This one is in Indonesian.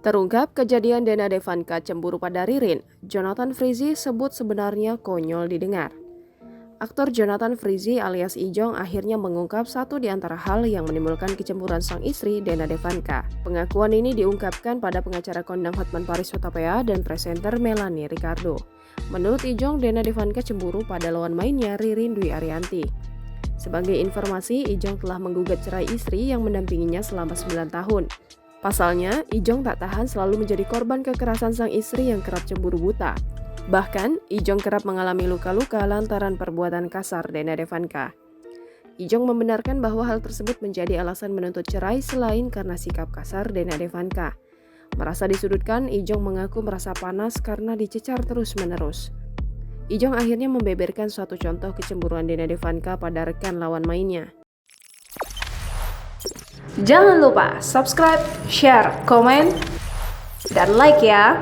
Terungkap kejadian Dena Devanka cemburu pada Ririn, Jonathan Frizzy sebut sebenarnya konyol didengar. Aktor Jonathan Frizzy alias Ijong akhirnya mengungkap satu di antara hal yang menimbulkan kecemburuan sang istri Dena Devanka. Pengakuan ini diungkapkan pada pengacara kondang Hotman Paris Hutapea dan presenter Melanie Ricardo. Menurut Ijong, Dena Devanka cemburu pada lawan mainnya Ririn Dwi Ariyanti. Sebagai informasi, Ijong telah menggugat cerai istri yang mendampinginya selama 9 tahun. Pasalnya, Ijong tak tahan selalu menjadi korban kekerasan sang istri yang kerap cemburu buta. Bahkan, Ijong kerap mengalami luka-luka lantaran perbuatan kasar Dena Devanka. Ijong membenarkan bahwa hal tersebut menjadi alasan menuntut cerai selain karena sikap kasar Dena Devanka. Merasa disudutkan, Ijong mengaku merasa panas karena dicecar terus-menerus. Ijong akhirnya membeberkan suatu contoh kecemburuan Dena Devanka pada rekan lawan mainnya. Jangan lupa subscribe, share, komen, dan like ya!